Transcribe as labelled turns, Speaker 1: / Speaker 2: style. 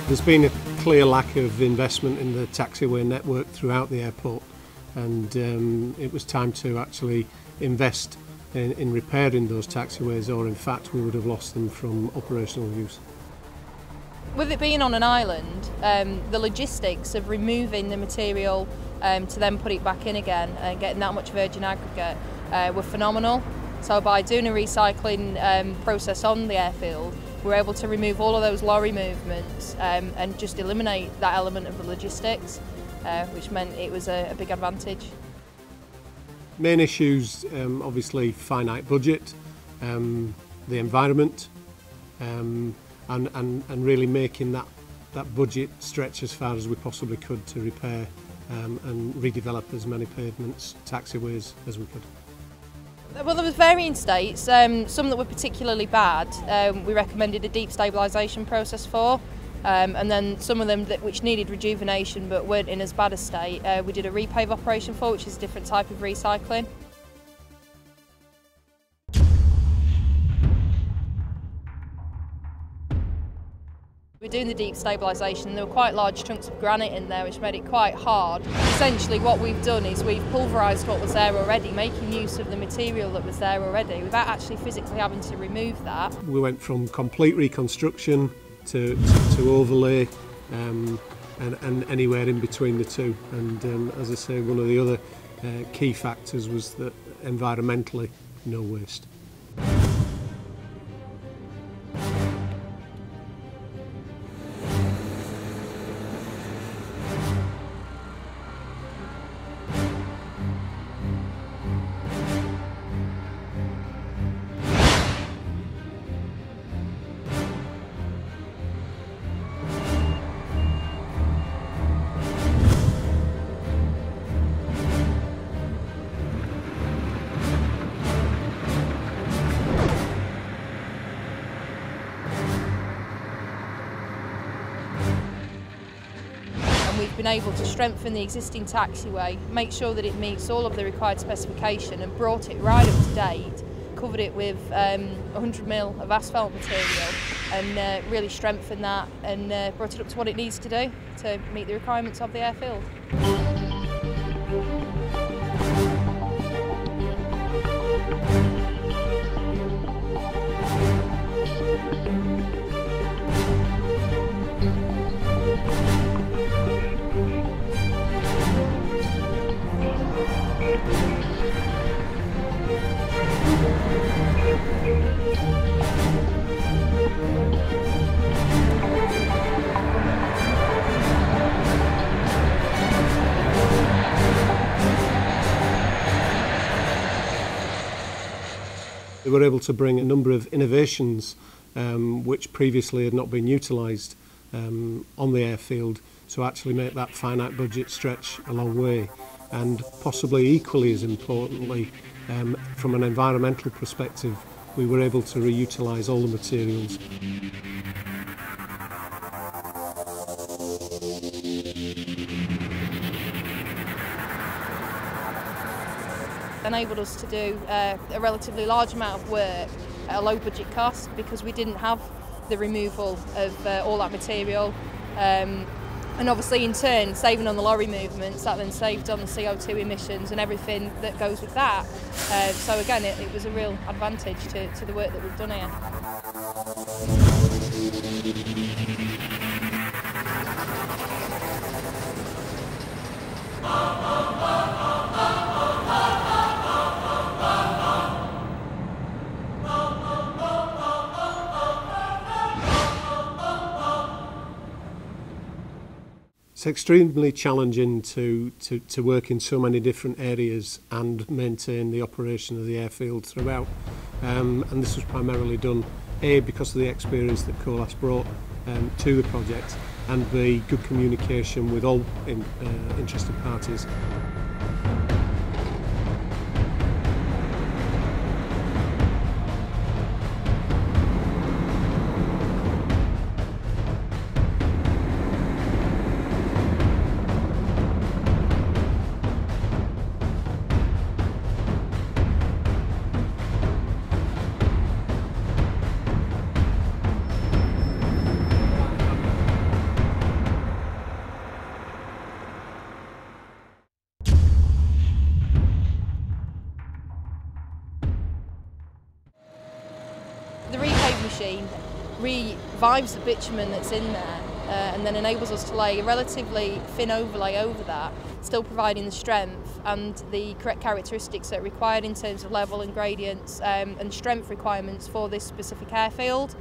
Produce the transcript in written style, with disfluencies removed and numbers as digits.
Speaker 1: There's been a clear lack of investment in the taxiway network throughout the airport, and it was time to actually invest in repairing those taxiways, or in fact we would have lost them from operational use.
Speaker 2: With it being on an island, the logistics of removing the material to then put it back in again and getting that much virgin aggregate were phenomenal. So by doing a recycling process on the airfield, we're able to remove all of those lorry movements and just eliminate that element of the logistics, which meant it was a big advantage.
Speaker 1: Main issues, obviously finite budget, the environment, and really making that budget stretch as far as we possibly could to repair and redevelop as many pavements, taxiways as we could.
Speaker 2: Well, there was varying states, some that were particularly bad. We recommended a deep stabilisation process for, and then some of them which needed rejuvenation but weren't in as bad a state, we did a repave operation for, which is a different type of recycling. We're doing the deep stabilisation. There were quite large chunks of granite in there, which made it quite hard. Essentially what we've done is we've pulverised what was there already, making use of the material that was there already without actually physically having to remove that.
Speaker 1: We went from complete reconstruction to overlay and anywhere in between the two. And as I say, one of the other key factors was that environmentally, no waste.
Speaker 2: We've been able to strengthen the existing taxiway, make sure that it meets all of the required specification and brought it right up to date, covered it with 100mm of asphalt material and really strengthened that and brought it up to what it needs to do to meet the requirements of the airfield.
Speaker 1: They were able to bring a number of innovations which previously had not been utilised on the airfield, to actually make that finite budget stretch a long way, and possibly equally as importantly, from an environmental perspective, we were able to reutilise all the materials.
Speaker 2: Enabled us to do a relatively large amount of work at a low budget cost, because we didn't have the removal of all that material, and obviously in turn saving on the lorry movements, that then saved on the CO2 emissions and everything that goes with that. So again, it was a real advantage to the work that we've done here.
Speaker 1: It's extremely challenging to work in so many different areas and maintain the operation of the airfield throughout. And this was primarily done, A, because of the experience that Colas brought to the project, and the good communication with all interested parties.
Speaker 2: The Repave machine revives the bitumen that's in there and then enables us to lay a relatively thin overlay over that, still providing the strength and the correct characteristics that are required in terms of level and gradients and strength requirements for this specific airfield.